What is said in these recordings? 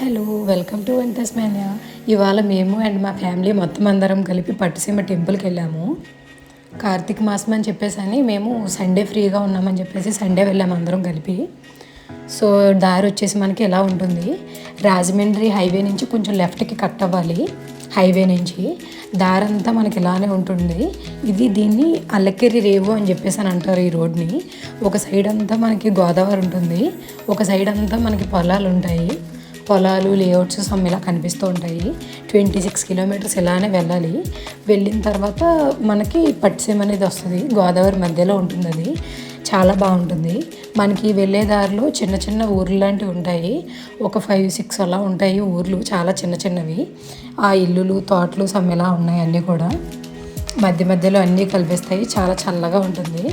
Hello welcome to Venkatesh Manya. ఇవాళ మేము and మా ఫ్యామిలీ మొత్తం అందరం కలిపి పట్టుసీమ టెంపుల్కి వెళ్ళాము. కార్తీక మాసం అని చెప్పేసి మేము సండే ఫ్రీగా ఉన్నామని చెప్పేసి సండే వెళ్ళాము అందరం కలిపి. సో దారి వచ్చేసి మనకి ఎలా ఉంటుంది, రాజమండ్రి హైవే నుంచి కొంచెం లెఫ్ట్కి కట్ అవ్వాలి. హైవే నుంచి దారంతా మనకి ఇలానే ఉంటుంది. దీన్ని అల్లకెర్రి రేవు అని చెప్పేసి అని అంటారు ఈ రోడ్ని. ఒక సైడ్ అంతా మనకి గోదావరి ఉంటుంది, ఒక సైడ్ అంతా మనకి పొలాలు ఉంటాయి. పొలాలు లేఅవుట్స్ సమ్ ఇలా కనిపిస్తూ ఉంటాయి. 26 కిలోమీటర్స్ ఇలానే వెళ్ళాలి. వెళ్ళిన తర్వాత మనకి పట్టిసీమ అనేది వస్తుంది. గోదావరి మధ్యలో ఉంటుంది. అది చాలా బాగుంటుంది. మనకి వెళ్ళే దారిలో చిన్న చిన్న ఊర్లు లాంటివి ఉంటాయి. ఒక 5-6 అలా ఉంటాయి ఊర్లు, చాలా చిన్న చిన్నవి. ఆ ఇల్లులు తోటలు సమ్ ఇలా ఉన్నాయి. అన్నీ కూడా మధ్య మధ్యలో అన్నీ కల్పిస్తాయి. చాలా చల్లగా ఉంటుంది.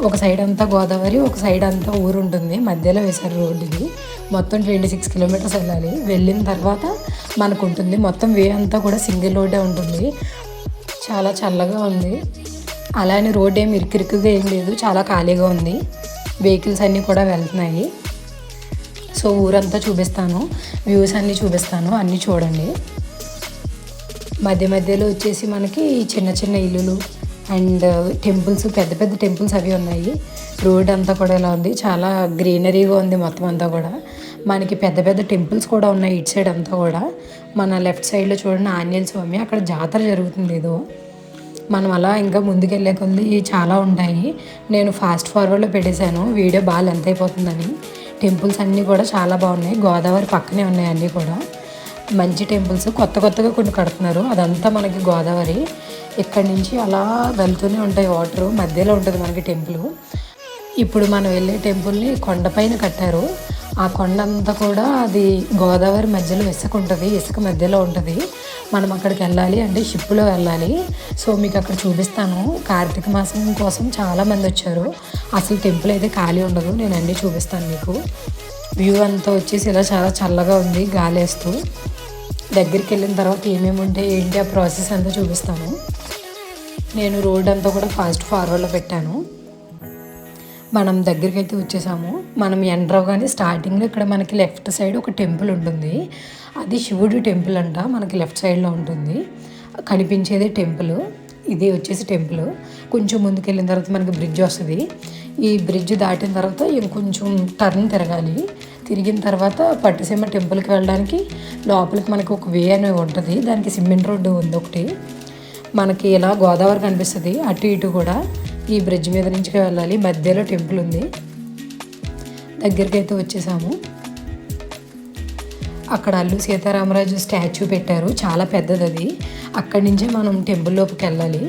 ఒక సైడ్ అంతా గోదావరి, ఒక సైడ్ అంతా ఊరు ఉంటుంది. మధ్యలో వేశారు రోడ్డుకి. మొత్తం 26 కిలోమీటర్స్ వెళ్ళాలి. వెళ్ళిన తర్వాత మనకు ఉంటుంది మొత్తం వే అంతా కూడా సింగిల్ రోడ్డే ఉంటుంది. చాలా చల్లగా ఉంది. అలానే రోడ్ ఏమి ఇరుకిరుకుగా ఏం లేదు, చాలా ఖాళీగా ఉంది. వెహికల్స్ అన్నీ కూడా వెళ్తున్నాయి. సో ఊరంతా చూపిస్తాను, వ్యూస్ అన్నీ చూపిస్తాను, అన్నీ చూడండి. మధ్య మధ్యలో వచ్చేసి మనకి చిన్న చిన్న ఇల్లులు అండ్ టెంపుల్స్, పెద్ద పెద్ద టెంపుల్స్ అవి ఉన్నాయి. రోడ్ అంతా కూడా ఇలా ఉంది, చాలా గ్రీనరీగా ఉంది మొత్తం అంతా కూడా. మనకి పెద్ద పెద్ద టెంపుల్స్ కూడా ఉన్నాయి ఇటు సైడ్ అంతా కూడా. మన లెఫ్ట్ సైడ్లో చూడండి ఆంజనేయ స్వామి, అక్కడ జాతర జరుగుతుంది ఏదో. మనం అలా ఇంకా ముందుకెళ్ళే కొద్ది చాలా ఉంటాయి. నేను ఫాస్ట్ ఫార్వర్డ్లో పెట్టేశాను వీడియో బాగా లెంత్ అయిపోతుందని. టెంపుల్స్ అన్నీ కూడా చాలా బాగున్నాయి. గోదావరి పక్కనే ఉన్నాయి అన్నీ కూడా మంచి టెంపుల్స్. కొత్తగా కొన్ని కడుతున్నారు. అదంతా మనకి గోదావరి. ఇక్కడి నుంచి అలా వెళ్తూనే ఉంటాయి వాటర్. మధ్యలో ఉంటుంది మనకి టెంపుల్. ఇప్పుడు మనం వెళ్ళే టెంపుల్ని కొండపైన కట్టారు. ఆ కొండ అంతా కూడా అది గోదావరి మధ్యలో ఇసుక ఉంటుంది, ఇసుక మధ్యలో ఉంటుంది. మనం అక్కడికి వెళ్ళాలి అంటే షిప్లో వెళ్ళాలి. సో మీకు అక్కడ చూపిస్తాను. కార్తీక మాసం కోసం చాలామంది వచ్చారు. అసలు టెంపుల్ అయితే ఖాళీ ఉండదు. నేను అన్నీ చూపిస్తాను మీకు. వ్యూ అంతా వచ్చేసి ఇలా చాలా చల్లగా ఉంది గాలి వేస్తూ. దగ్గరికి వెళ్ళిన తర్వాత ఏమేమి ఉంటాయి ఏంటి ఆ ప్రాసెస్ అంతా చూపిస్తాను. నేను రోడ్ అంతా కూడా ఫాస్ట్ ఫార్వర్డ్లో పెట్టాను. మనం దగ్గరికి అయితే వచ్చేసాము. మనం ఎంటర్ అవ్వగానే స్టార్టింగ్లో ఇక్కడ మనకి లెఫ్ట్ సైడ్ ఒక టెంపుల్ ఉంటుంది. అది శివుడి టెంపుల్ అంట. మనకి లెఫ్ట్ సైడ్లో ఉంటుంది కనిపించేది టెంపుల్. ఇది వచ్చేసి టెంపుల్. కొంచెం ముందుకు వెళ్ళిన తర్వాత మనకి బ్రిడ్జ్ వస్తుంది. ఈ బ్రిడ్జ్ దాటిన తర్వాత ఇంకొంచెం టర్న్ తిరగాలి. తిరిగిన తర్వాత పట్టిసీమ టెంపుల్కి వెళ్ళడానికి లోపలికి మనకి ఒక వే అనేది ఉంటుంది. దానికి సిమెంట్ రోడ్డు ఉంది ఒకటి. మనకి ఇలా గోదావరి కనిపిస్తుంది అటు ఇటు కూడా. ఈ బ్రిడ్జ్ మీద నుంచి వెళ్ళాలి. మధ్యలో టెంపుల్ ఉంది. దగ్గరికి అయితే వచ్చేసాము. అక్కడ అల్లు సీతారామరాజు స్టాచ్యూ పెట్టారు, చాలా పెద్దది అది. అక్కడి నుంచే మనం టెంపుల్ లోపలికి వెళ్ళాలి.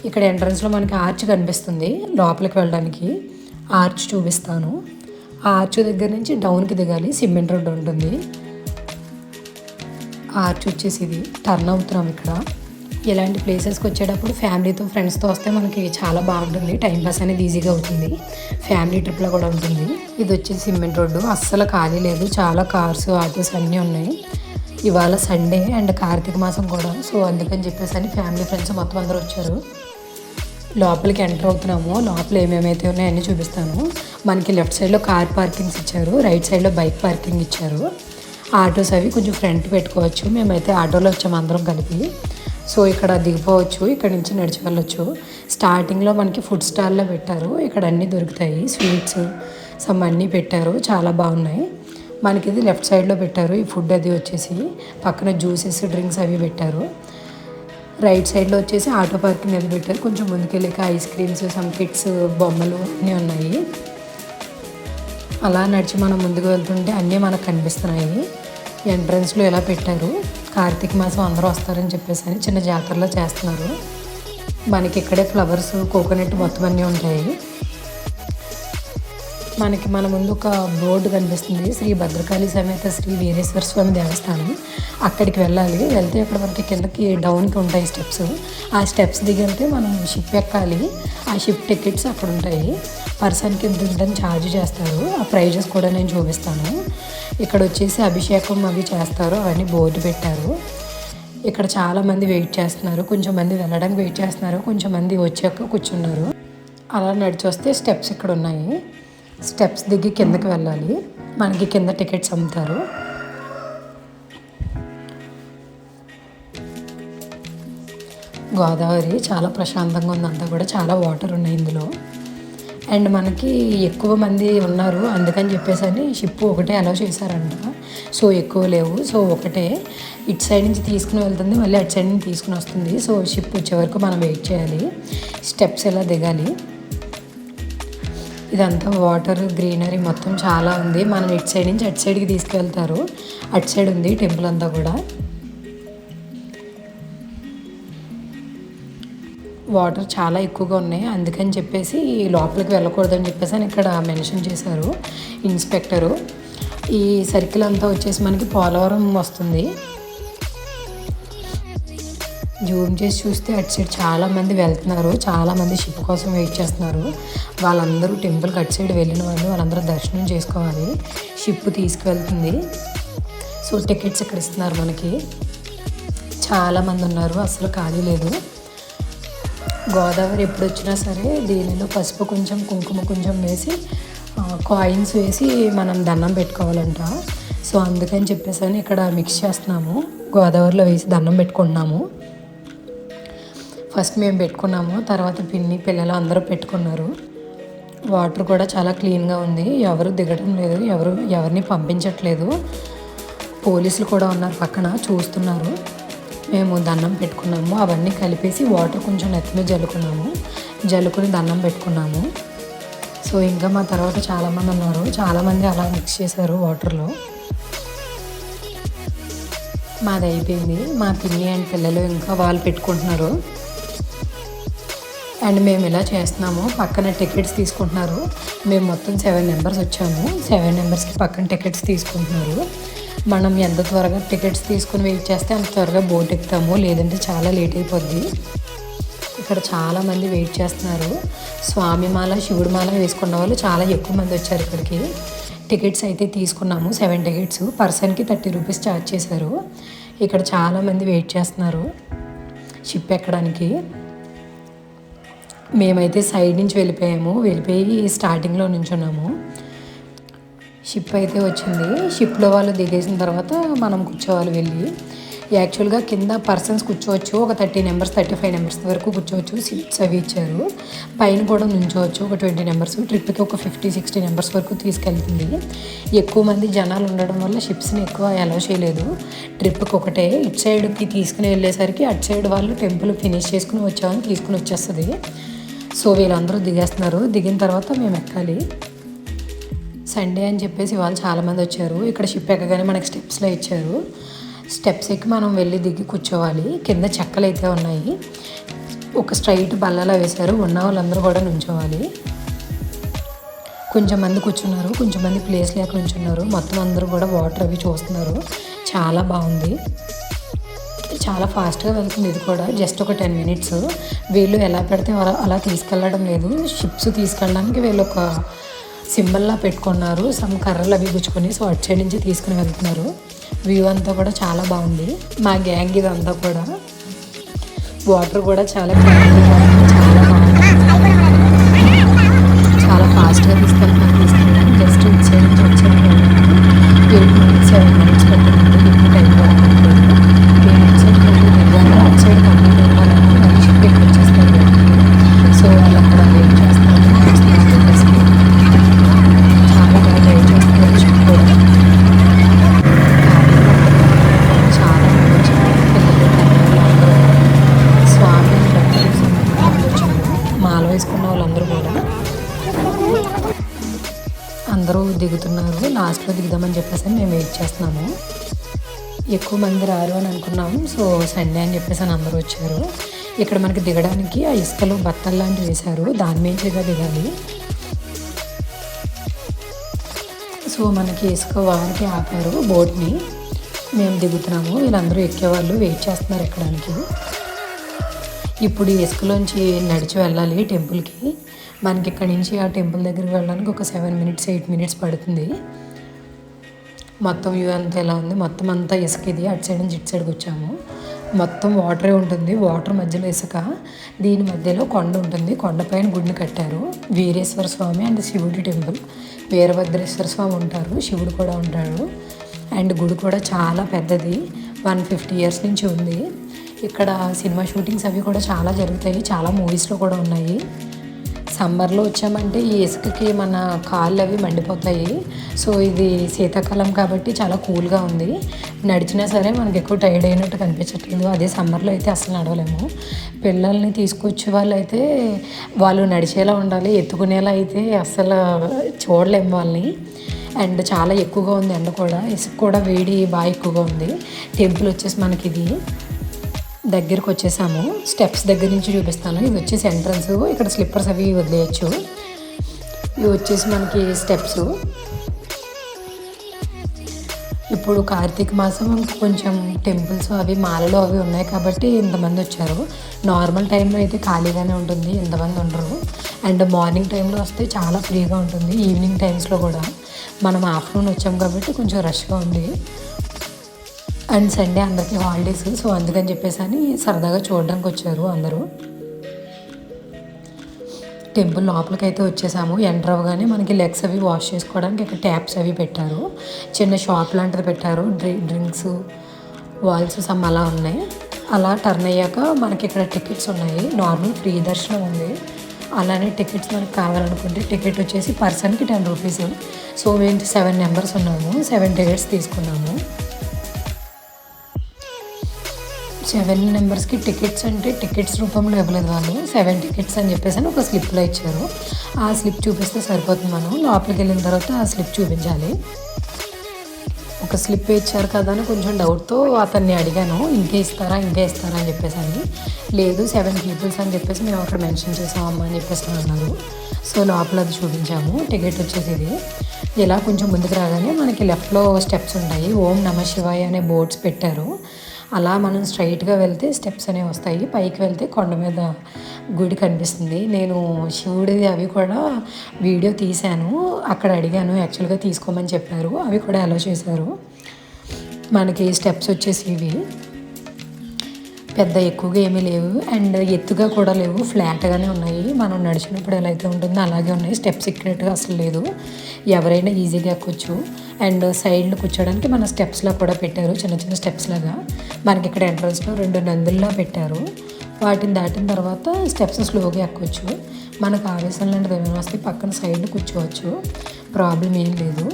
ఇక్కడ ఎంట్రన్స్లో మనకి ఆర్చ్ కనిపిస్తుంది లోపలికి వెళ్ళడానికి. ఆర్చ్ చూపిస్తాను. ఆ ఆర్చ్ దగ్గర నుంచి డౌన్కి దిగాలి. సిమెంట్ రోడ్డు ఉంటుంది. ఆర్చ్ వచ్చేసి ఇది. టర్న్ అవుతున్నాం ఇక్కడ. ఇలాంటి ప్లేసెస్కి వచ్చేటప్పుడు ఫ్యామిలీతో ఫ్రెండ్స్తో వస్తే మనకి చాలా బాగుంటుంది. టైంపాస్ అనేది ఈజీగా అవుతుంది. ఫ్యామిలీ ట్రిప్లో కూడా ఉంటుంది. ఇది వచ్చేసి సిమెంట్ రోడ్డు. అస్సలు ఖాళీ లేదు. చాలా కార్స్ ఆటోస్ అన్నీ ఉన్నాయి. ఇవాళ సండే అండ్ కార్తీక మాసం కూడా. సో అందుకని చెప్పేసి ఫ్యామిలీ ఫ్రెండ్స్ మొత్తం అందరూ వచ్చారు. లోపలికి ఎంటర్ అవుతున్నాము. లోపల ఏమేమైతే ఉన్నాయో అన్నీ చూపిస్తాను. మనకి లెఫ్ట్ సైడ్లో కార్ పార్కింగ్స్ ఇచ్చారు, రైట్ సైడ్లో బైక్ పార్కింగ్ ఇచ్చారు. ఆటోస్ అవి కొంచెం ఫ్రంట్ పెట్టుకోవచ్చు. మేమైతే ఆటోలో వచ్చాము అందరం కలిపి. సో ఇక్కడ దిగిపోవచ్చు, ఇక్కడ నుంచి నడిచి వెళ్ళొచ్చు. స్టార్టింగ్లో మనకి ఫుడ్ స్టాల్లో పెట్టారు. ఇక్కడ అన్నీ దొరుకుతాయి, స్వీట్స్ సమ్ అన్నీ పెట్టారు, చాలా బాగున్నాయి. మనకి ఇది లెఫ్ట్ సైడ్లో పెట్టారు. ఈ ఫుడ్ అది వచ్చేసి పక్కన జ్యూసెస్ డ్రింక్స్ అవి పెట్టారు. రైట్ సైడ్లో వచ్చేసి ఆటో పార్కింగ్ అది పెట్టారు. కొంచెం ముందుకెళ్ళాక ఐస్ క్రీమ్స్ సమ్ కిడ్స్ బొమ్మలు అన్నీ ఉన్నాయి. అలా నడిచి మనం ముందుకు వెళ్తుంటే అన్నీ మనకు కనిపిస్తున్నాయి. ఎంట్రన్స్లో ఎలా పెట్టారు. కార్తీక మాసం అందరూ వస్తారని చెప్పేసి చిన్న జాతరలో చేస్తున్నారు. మనకి ఇక్కడే ఫ్లవర్స్ కోకోనట్ మొత్తం అన్నీ ఉంటాయి. మనకి మన ముందు ఒక బోర్డు కనిపిస్తుంది, శ్రీ భద్రకాళి సమేత శ్రీ వీరేశ్వర స్వామి దేవస్థానం. అక్కడికి వెళ్ళాలి. వెళ్తే అక్కడ మనకి కిందకి డౌన్కి ఉంటాయి స్టెప్స్. ఆ స్టెప్స్ దిగితే మనం షిప్ ఎక్కాలి. ఆ షిప్ టికెట్స్ అక్కడ ఉంటాయి. పర్సన్కి ఇంత ఛార్జ్ చేస్తారు. ఆ ప్రైజెస్ కూడా నేను చూపిస్తాను. ఇక్కడ వచ్చేసి అభిషేకం అవి చేస్తారు, అవన్నీ బోర్డు పెట్టారు. ఇక్కడ చాలామంది వెయిట్ చేస్తున్నారు. కొంచెం మంది వెళ్ళడానికి వెయిట్ చేస్తున్నారు, కొంచెం మంది వచ్చాక కూర్చున్నారు. అలా నడిచి వస్తే స్టెప్స్ ఇక్కడ ఉన్నాయి. స్టెప్స్ దిగి కిందకి వెళ్ళాలి. మనకి కింద టికెట్స్ అమ్ముతారు. గోదావరి చాలా ప్రశాంతంగా ఉంది, అంతా కూడా చాలా వాటర్ ఉన్నాయి ఇందులో. అండ్ మనకి ఎక్కువ మంది ఉన్నారు అందుకని చెప్పేసి షిప్ ఒకటే అలౌ చేశారంట. సో ఎక్కువ లేవు, సో ఒకటే ఇటు సైడ్ నుంచి తీసుకుని వెళ్తుంది, మళ్ళీ అటు సైడ్ నుంచి తీసుకుని వస్తుంది. సో షిప్ వచ్చే వరకు మనం వెయిట్ చేయాలి, స్టెప్స్ ఎలా దిగాలి. ఇదంతా వాటర్ గ్రీనరీ మొత్తం చాలా ఉంది. మనం ఇటు సైడ్ నుంచి అటు సైడ్కి తీసుకువెళ్తారు, అటు సైడ్ ఉంది టెంపుల్ అంతా కూడా. వాటర్ చాలా ఎక్కువగా ఉన్నాయి అందుకని చెప్పేసి లోపలికి వెళ్ళకూడదని చెప్పేసి అని ఇక్కడ మెన్షన్ చేశారు ఇన్స్పెక్టరు. ఈ సర్కిల్ అంతా వచ్చేసి మనకి పోలవరం వస్తుంది. జూమ్ చేసి చూస్తే అటు సైడ్ చాలామంది వెళ్తున్నారు, చాలామంది షిప్ కోసం వెయిట్ చేస్తున్నారు. వాళ్ళందరూ టెంపుల్కి అటు సైడ్ వెళ్ళిన వాళ్ళందరూ దర్శనం చేసుకోవాలి, షిప్ తీసుకువెళ్తుంది. సో టికెట్స్ ఇక్కడ ఇస్తున్నారు మనకి, చాలామంది ఉన్నారు, అసలు ఖాళీ లేదు. గోదావరి ఎప్పుడు వచ్చినా సరే దీనిలో పసుపు కొంచెం కుంకుమ కొంచెం వేసి కాయిన్స్ వేసి మనం దండం పెట్టుకోవాలంట. సో అందుకని చెప్పేసి ఇక్కడ మిక్స్ చేస్తున్నాము, గోదావరిలో వేసి దండం పెట్టుకుంటున్నాము. ఫస్ట్ మేము పెట్టుకున్నాము, తర్వాత పిల్లలు అందరూ పెట్టుకున్నారు. వాటర్ కూడా చాలా క్లీన్గా ఉంది, ఎవరు దిగడం లేదు, ఎవరిని పంపించట్లేదు. పోలీసులు కూడా ఉన్నారు పక్కన చూస్తున్నారు. మేము దండం పెట్టుకున్నాము, అవన్నీ కలిపేసి వాటర్ కొంచెం నెత్తిమీద జల్లుకుని దండం పెట్టుకున్నాము. సో ఇంకా మా తర్వాత చాలామంది ఉన్నారు, చాలామంది అలా మిక్స్ చేశారు వాటర్లో. మాది అయిపోయింది, మా పిన్ని అండ్ పిల్లలు ఇంకా వాళ్ళు పెట్టుకుంటున్నారు. అండ్ మేము ఇలా చేస్తున్నాము, పక్కన టికెట్స్ తీసుకుంటున్నారు. మేము మొత్తం 7 మెంబర్స్ వచ్చాము, 7 మెంబర్స్కి పక్కన టికెట్స్ తీసుకుంటున్నారు. మనం ఎంత త్వరగా టికెట్స్ తీసుకుని వెయిట్ చేస్తే అంత త్వరగా బోట్ ఎక్కుతాము, లేదంటే చాలా లేట్ అయిపోద్ది. ఇక్కడ చాలామంది వెయిట్ చేస్తున్నారు. స్వామి మాల శివుడి మాల వేసుకున్న వాళ్ళు చాలా ఎక్కువ మంది వచ్చారు ఇక్కడికి. టికెట్స్ అయితే తీసుకున్నాము, 7 టికెట్స్, పర్సన్కి 30 రూపీస్ ఛార్జ్ చేశారు. ఇక్కడ చాలామంది వెయిట్ చేస్తున్నారు షిప్ ఎక్కడానికి. మేమైతే సైడ్ నుంచి వెళ్ళిపోయి స్టార్టింగ్లో నుంచున్నాము. షిప్ అయితే వచ్చింది, షిప్లో వాళ్ళు దిగేసిన తర్వాత మనం కూర్చోవాలి వెళ్ళి. యాక్చువల్గా కింద పర్సన్స్ కూర్చోవచ్చు, ఒక 30 మెంబర్స్ 35 మెంబర్స్ వరకు కూర్చోవచ్చు, సీట్స్ అవి ఇచ్చారు. పైన కూడా నుంచోవచ్చు ఒక 20 మెంబర్స్. ట్రిప్కి ఒక 50-60 మెంబర్స్ వరకు తీసుకెళ్తుంది. ఎక్కువ మంది జనాలు ఉండడం వల్ల షిప్స్ని ఎక్కువ అలౌ చేయలేదు. ట్రిప్కి ఒకటే, ఇటు సైడ్కి తీసుకుని వెళ్ళేసరికి అటు సైడ్ వాళ్ళు టెంపుల్ ఫినిష్ చేసుకుని వచ్చామని తీసుకుని వచ్చేస్తుంది. సో వీళ్ళందరూ దిగేస్తున్నారు, దిగిన తర్వాత మేము ఎక్కాలి. సండే అని చెప్పేసి వాళ్ళు చాలామంది వచ్చారు. ఇక్కడ షిప్ ఎక్కగానే మనకి స్టెప్స్లో ఇచ్చారు, స్టెప్స్ ఎక్కి మనం వెళ్ళి దిగి కూర్చోవాలి. కింద చెక్కలు అయితే ఉన్నాయి, ఒక స్ట్రైట్ బల్లలా వేశారు, ఉన్న వాళ్ళందరూ కూడా నుంచోవాలి. కొంచెం మంది కూర్చున్నారు, కొంచెం మంది ప్లేస్ లేక నుంచున్నారు. మొత్తం అందరూ కూడా వాటర్ అవి చూస్తున్నారు, చాలా బాగుంది. చాలా ఫాస్ట్గా వెళ్తుంది ఇది కూడా, జస్ట్ ఒక 10 మినిట్స్. వీళ్ళు ఎలా పెడితే అలా తీసుకెళ్ళడం లేదు, షిప్స్ తీసుకెళ్ళడానికి వీళ్ళు ఒక సింబల్లా పెట్టుకున్నారు, సమ్ కర్రలు అవి గుచ్చుకొని. సో అటు సైడ్ నుంచి తీసుకుని వెళ్తున్నారు. వ్యూ అంతా కూడా చాలా బాగుంది. మా గ్యాంగ్ ఇదంతా కూడా, వాటర్ కూడా చాలా క్లారిటీగా ఉంది, చాలా బాగుంది. చాలా ఫాస్ట్గా తీసుకెళ్తున్నాను. జస్ట్ ఇటు సైడ్ నుంచి వచ్చాను 8 మినిట్స్ 7 మినిట్స్ పట్టింది, ఎక్కువ టైం పడుతుంది. మేము ఇటు సైడ్ వెళ్ళి అటు సైడ్ కంప్లీట్ అవ్వాలని మళ్ళీ షిప్ ఎక్కి వచ్చేస్తారు. సో వాళ్ళు అక్కడ వెయిట్ చేస్తారు. చాలా బాగా డ్రైవ్ చేస్తున్నారు షిప్ కూడా. చాలా మంది వచ్చారు, పిల్లలు పెద్దలు అందరూ. స్వామి భక్తులు వచ్చారు, మాల వేసుకున్న వాళ్ళందరూ కూడా. అందరూ దిగుతున్నారు, లాస్ట్లో దిగుదామని చెప్పేసి మేము వెయిట్ చేస్తున్నాము. ఎక్కువ మంది రారు అని అనుకున్నాము. సో సండే అని చెప్పేసి అందరూ వచ్చారు. ఇక్కడ మనకి దిగడానికి ఆ ఇసుకలో బట్టలు లాంటివి వేశారు, దాని మీదుగా దిగాలి. సో మనకి ఇసుక వారికి ఆపారు బోట్ని, మేము దిగుతున్నాము. వీళ్ళందరూ ఎక్కేవాళ్ళు వెయిట్ చేస్తున్నారు ఎక్కడానికి. ఇప్పుడు ఈ ఇసుకలోంచి నడిచి వెళ్ళాలి టెంపుల్కి. మనకి ఇక్కడి నుంచి ఆ టెంపుల్ దగ్గరికి వెళ్ళడానికి ఒక 7 మినిట్స్ 8 మినిట్స్ పడుతుంది. మొత్తం వ్యూ అంతా ఎలా ఉంది, మొత్తం అంతా ఇసుక. ఇది అటు సైడ్ నుంచి ఇటు సైడ్కి వచ్చాము, మొత్తం వాటరే ఉంటుంది. వాటర్ మధ్యలో ఇసుక, దీని మధ్యలో కొండ ఉంటుంది. కొండపైన గుడిని కట్టారు, వీరేశ్వర స్వామి అండ్ శివుడి టెంపుల్. వీరభద్రేశ్వర స్వామి ఉంటారు, శివుడు కూడా ఉంటాడు. అండ్ గుడి కూడా చాలా పెద్దది, 150 ఇయర్స్ నుంచి ఉంది. ఇక్కడ సినిమా షూటింగ్స్ అవి కూడా చాలా జరుగుతాయి, చాలా మూవీస్లో కూడా ఉన్నాయి. సమ్మర్లో వచ్చామంటే ఈ ఇసుకకి మన కాళ్ళు అవి మండిపోతాయి. సో ఇది శీతాకాలం కాబట్టి చాలా కూల్గా ఉంది. నడిచినా సరే మనకి ఎక్కువ టైర్డ్ అయినట్టు కనిపించట్లేదు. అదే సమ్మర్లో అయితే అసలు నడవలేము. పిల్లల్ని తీసుకొచ్చే వాళ్ళు అయితే వాళ్ళు నడిచేలా ఉండాలి, ఎత్తుకునేలా అయితే అసలు చూడలేము వాళ్ళని. అండ్ చాలా ఎక్కువగా ఉంది ఎండ కూడా, ఇసుక కూడా వేడి బాగా ఎక్కువగా ఉంది. టెంపుల్ వచ్చేసి మనకి ఇది దగ్గరికి వచ్చేసాము. స్టెప్స్ దగ్గర నుంచి చూపిస్తాను. ఇది వచ్చేసి ఎంట్రన్స్, ఇక్కడ స్లిప్పర్స్ అవి వదిలేయచ్చు. ఇవి వచ్చేసి మనకి స్టెప్స్. ఇప్పుడు కార్తీక మాసం కొంచెం టెంపుల్స్ అవి మాలలో అవి ఉన్నాయి కాబట్టి ఇంతమంది వచ్చారు. నార్మల్ టైంలో అయితే ఖాళీగానే ఉంటుంది, ఇంతమంది ఉండరు. అండ్ మార్నింగ్ టైంలో వస్తే చాలా ఫ్రీగా ఉంటుంది. ఈవినింగ్ టైమ్స్లో కూడా మనం ఆఫ్టర్నూన్ వచ్చాం కాబట్టి కొంచెం రష్గా ఉంది. అండ్ సండే అందరికీ హాలిడేస్, సో అందుకని చెప్పేసి అని సరదాగా చూడడానికి వచ్చారు అందరూ. టెంపుల్ లోపలికి అయితే వచ్చేసాము. ఎంటర్ అవ్వగానే మనకి లెగ్స్ అవి వాష్ చేసుకోవడానికి ఇక్కడ ట్యాప్స్ అవి పెట్టారు. చిన్న షాప్ లాంటిది పెట్టారు. డ్రింక్స్ వాల్స్ సమ్ అలా ఉన్నాయి. అలా టర్న్ అయ్యాక మనకి ఇక్కడ టికెట్స్ ఉన్నాయి. నార్మల్ ఫ్రీ దర్శనం ఉంది. అలానే టికెట్స్ మనకు కావాలనుకుంటే టికెట్ వచ్చేసి పర్సన్కి 10 రూపీస్. సో మేము 7 మెంబర్స్ ఉన్నాము, 7 టికెట్స్ తీసుకున్నాము. 7 మెంబర్స్కి టికెట్స్ అంటే టికెట్స్ రూపంలో ఇవ్వలేదు వాళ్ళు. 7 టికెట్స్ అని చెప్పేసి ఒక స్లిప్లో ఇచ్చారు. ఆ స్లిప్ చూపిస్తే సరిపోతుంది. మనం లోపలికి వెళ్ళిన తర్వాత ఆ స్లిప్ చూపించాలి. ఒక స్లిప్ ఇచ్చారు కదా అని కొంచెం డౌట్తో అతన్ని అడిగాను, ఇంకే ఇస్తారా అని చెప్పేసి అని. లేదు 7 పీపుల్స్ అని చెప్పేసి మేము అక్కడ మెన్షన్ చేసామమ్మా అని చెప్పేసి అన్నారు. సో లోపల అది చూపించాము. టికెట్ వచ్చేసి ఇది. ఇలా కొంచెం ముందుకు రాగానే మనకి లెఫ్ట్లో స్టెప్స్ ఉంటాయి. ఓం నమ శివాయ అనే బోర్డ్స్ పెట్టారు. అలా మనం స్ట్రైట్గా వెళ్తే స్టెప్స్ అనేవి వస్తాయి. పైకి వెళ్తే కొండ మీద గుడి కనిపిస్తుంది. నేను శివుడిది అవి కూడా వీడియో తీశాను. అక్కడ అడిగాను, యాక్చువల్గా తీసుకోమని చెప్పారు. అవి కూడా అలో చేశారు. మనకి స్టెప్స్ వచ్చేసి ఇవి పెద్ద ఎక్కువగా ఏమీ లేవు అండ్ ఎత్తుగా కూడా లేవు, ఫ్లాట్గానే ఉన్నాయి. మనం నడిచినప్పుడు ఎలా అయితే ఉంటుందో అలాగే ఉన్నాయి. స్టెప్స్ ఎక్కినట్టుగా అసలు లేదు. ఎవరైనా ఈజీగా ఎక్కొచ్చు. అండ్ సైడ్లో కూర్చోడానికి మన స్టెప్స్లా కూడా పెట్టారు, చిన్న చిన్న స్టెప్స్ లాగా. మనకి ఇక్కడ ఎంట్రన్స్లో 2 నందుల్లా పెట్టారు. వాటిని దాటిన తర్వాత స్టెప్స్ స్లోగా ఎక్కొచ్చు. మనకు ఆవేశం లాంటిది ఏమైనా వస్తే పక్కన సైడ్లో కూర్చోవచ్చు, ప్రాబ్లం ఏం లేదు.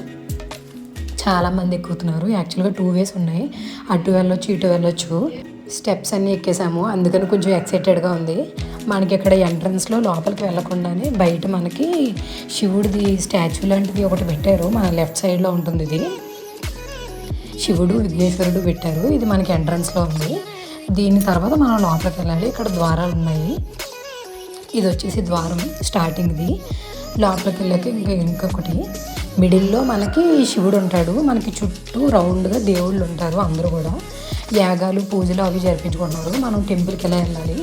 చాలామంది ఎక్కుతున్నారు. యాక్చువల్గా 2 వేస్ ఉన్నాయి, అటు వెళ్ళొచ్చు ఇటు వెళ్ళొచ్చు. స్టెప్స్ అన్నీ ఎక్కేసాము, అందుకని కొంచెం ఎక్సైటెడ్గా ఉంది. మనకి ఇక్కడ ఎంట్రన్స్లో లోపలికి వెళ్ళకుండానే బయట మనకి శివుడిది స్టాచ్యూ లాంటిది ఒకటి పెట్టారు. మన లెఫ్ట్ సైడ్లో ఉంటుంది. ఇది శివుడు విఘ్నేశ్వరుడు పెట్టారు. ఇది మనకి ఎంట్రన్స్లో ఉంది. దీని తర్వాత మనం లోపలికి వెళ్ళాలి. ఇక్కడ ద్వారాలు ఉన్నాయి. ఇది వచ్చేసి ద్వారం స్టార్టింగ్ది. లోపలికి వెళ్ళాక ఇంకొకటి మిడిల్లో మనకి శివుడు ఉంటాడు. మనకి చుట్టూ రౌండ్గా దేవుళ్ళు ఉంటారు. అందరూ కూడా యాగాలు పూజలు అవి జరిపించుకుంటున్నారు. మనం టెంపుల్కి ఎలా వెళ్ళాలి,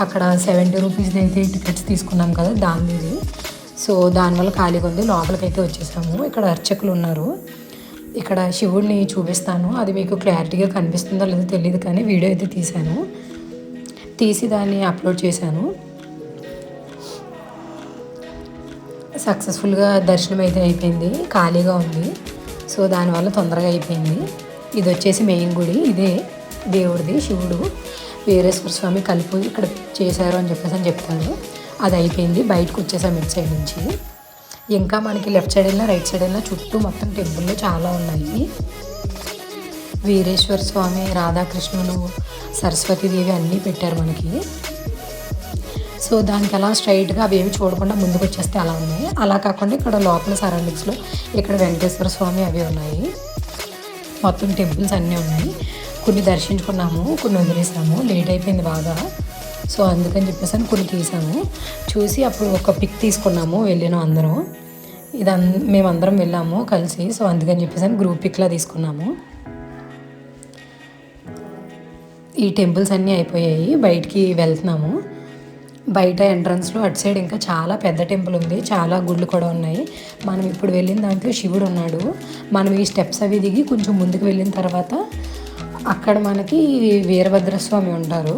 అక్కడ 70 రూపీస్ అయితే టికెట్స్ తీసుకున్నాం కదా దానిది. సో దానివల్ల ఖాళీగా ఉంది. లోపలికైతే వచ్చేసాము. ఇక్కడ అర్చకులు ఉన్నారు. ఇక్కడ శివుడిని చూపిస్తాను, అది మీకు క్లారిటీగా కనిపిస్తుందో లేదో తెలియదు కానీ వీడియో అయితే తీసి దాన్ని అప్లోడ్ చేశాను. సక్సెస్ఫుల్గా దర్శనం అయితే అయిపోయింది. ఖాళీగా ఉంది, సో దానివల్ల తొందరగా అయిపోయింది. ఇది వచ్చేసి మెయిన్ గుడి. ఇదే దేవుడిది, శివుడు వీరేశ్వర స్వామి కలిపి ఇక్కడ చేశారు అని చెప్పేసి చెప్తాడు. అది అయిపోయింది. బయటకు వచ్చేసాం ఇటు సైడ్ నుంచి. ఇంకా మనకి లెఫ్ట్ సైడ్ వెళ్ళినా రైట్ సైడ్ వెళ్ళినా చుట్టూ మొత్తం టెంపుల్లో చాలా ఉన్నాయి. వీరేశ్వర స్వామి, రాధాకృష్ణులు, సరస్వతీదేవి అన్నీ పెట్టారు మనకి. సో దానికి అలా స్ట్రైట్గా అవి ఏమి చూడకుండా ముందుకు వచ్చేస్తే అలా ఉన్నాయి. అలా కాకుండా ఇక్కడ లోపల సరౌండింగ్స్లో ఇక్కడ వెంకటేశ్వర స్వామి అవి ఉన్నాయి. మొత్తం టెంపుల్స్ అన్నీ ఉన్నాయి. కొన్ని దర్శించుకున్నాము, కొన్ని వదిలేసాము. లేట్ అయిపోయింది బాగా, సో అందుకని చెప్పేసి కొన్ని తీసాము. చూసి అప్పుడు ఒక పిక్ తీసుకున్నాము, వెళ్ళినాం అందరం. మేమందరం వెళ్ళాము కలిసి, సో అందుకని చెప్పేసి గ్రూప్ పిక్లా తీసుకున్నాము. ఈ టెంపుల్స్ అన్నీ అయిపోయాయి. బయటికి వెళ్తున్నాము. బయట ఎంట్రన్స్లో అటు సైడ్ ఇంకా చాలా పెద్ద టెంపుల్ ఉంది, చాలా గుళ్ళు కూడా ఉన్నాయి. మనం ఇప్పుడు వెళ్ళిన దాంట్లో శివుడు ఉన్నాడు. మనం ఈ స్టెప్స్ అవి దిగి కొంచెం ముందుకు వెళ్ళిన తర్వాత అక్కడ మనకి వీరభద్రస్వామి ఉంటారు.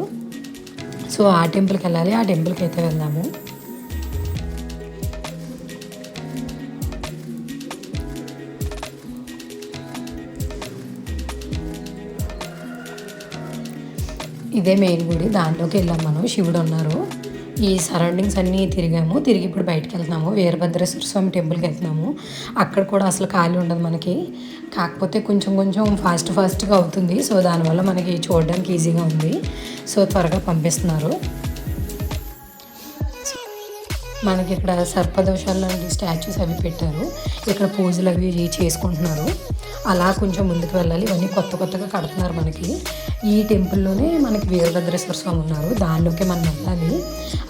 సో ఆ టెంపుల్కి వెళ్ళాలి. ఆ టెంపుల్కి అయితే వెళ్దాము. ఇదే మెయిన్ గుడి, దాంట్లోకి వెళ్ళాం మనం. శివుడు ఉన్నారు. ఈ సరౌండింగ్స్ అన్నీ తిరిగాము. తిరిగి ఇప్పుడు బయటకు వెళ్తున్నాము, వీరభద్రేశ్వర స్వామి టెంపుల్కి వెళ్తున్నాము. అక్కడ కూడా అసలు ఖాళీ ఉండదు మనకి, కాకపోతే కొంచెం కొంచెం ఫాస్ట్గా అవుతుంది. సో దానివల్ల మనకి చూడడానికి ఈజీగా ఉంది. సో త్వరగా పంపిస్తున్నారు. మనకి ఇక్కడ సర్పదోషాలు లాంటి స్టాచ్యూస్ అవి పెట్టారు. ఇక్కడ పూజలు అవి చేసుకుంటున్నారు. అలా కొంచెం ముందుకు వెళ్ళాలి. ఇవన్నీ కొత్తగా కడుతున్నారు మనకి. ఈ టెంపుల్లోనే మనకి వీరభద్రేశ్వర స్వామి ఉన్నారు, దానిలోకి మనం వెళ్ళాలి.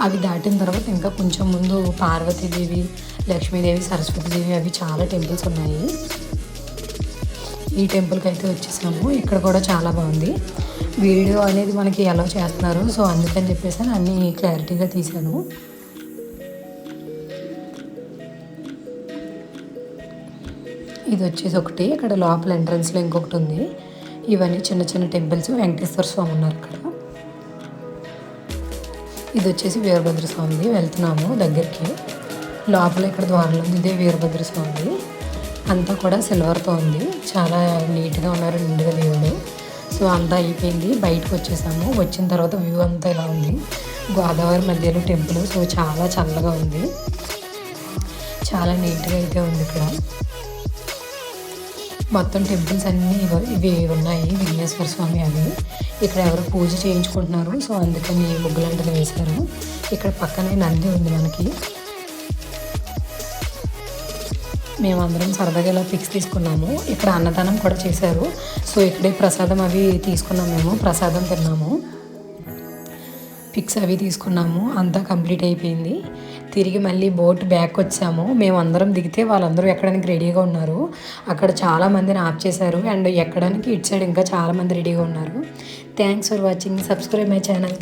అవి దాటిన తర్వాత ఇంకా కొంచెం ముందు పార్వతీదేవి, లక్ష్మీదేవి, సరస్వతీదేవి అవి చాలా టెంపుల్స్ ఉన్నాయి. ఈ టెంపుల్కి అయితే వచ్చేసాము. ఇక్కడ కూడా చాలా బాగుంది. వీడియో అనేది మనకి ఎలా చేస్తున్నారు, సో అందుకని చెప్పేసి అన్నీ క్లారిటీగా తీశాను. ఇది వచ్చేసి ఒకటి, ఇక్కడ లోపల ఎంట్రన్స్లో ఇంకొకటి ఉంది. ఇవన్నీ చిన్న చిన్న టెంపుల్స్. వెంకటేశ్వర స్వామి ఉన్నారు ఇక్కడ. ఇది వచ్చేసి వీరభద్ర స్వామిది. వెళ్తున్నాము దగ్గరికి. లోపల ఇక్కడ ద్వారంలో ఉంది. ఇదే వీరభద్ర స్వామిది. అంతా కూడా సిల్వర్తో ఉంది. చాలా నీట్గా ఉన్నారు, నిండుగా దేవుడు. సో అంతా అయిపోయింది, బయటకు వచ్చేసాము. వచ్చిన తర్వాత వ్యూ అంతా ఇలా ఉంది. గోదావరి మధ్యలో టెంపుల్. సో చాలా చల్లగా ఉంది, చాలా నీట్గా అయితే ఉంది ఇక్కడ. మొత్తం టెంపుల్స్ అన్నీ ఇవి ఉన్నాయి. విఘ్నేశ్వర స్వామి అవి. ఇక్కడ ఎవరు పూజ చేయించుకుంటున్నారు, సో అందుకని ముగ్గులంటలు వేశారు. ఇక్కడ పక్కనే నంది ఉంది మనకి. మేమందరం సరదాగా ఇలా పిక్స్ తీసుకున్నాము. ఇక్కడ అన్నదానం కూడా చేశారు. సో ఇక్కడే ప్రసాదం అవి తీసుకున్నాము. మేము ప్రసాదం తిన్నాము, పిక్స్ అవి తీసుకున్నాము. అంతా కంప్లీట్ అయిపోయింది. తిరిగి మళ్ళీ బోట్ బ్యాక్ వచ్చాము. మేము అందరం దిగితే వాళ్ళందరూ ఎక్కడానికి రెడీగా ఉన్నారు. అక్కడ చాలామందిని ఆప్ చేశారు. అండ్ ఎక్కడానికి ఇటు సైడ్ ఇంకా చాలామంది రెడీగా ఉన్నారు. Thanks for watching. Subscribe my channel.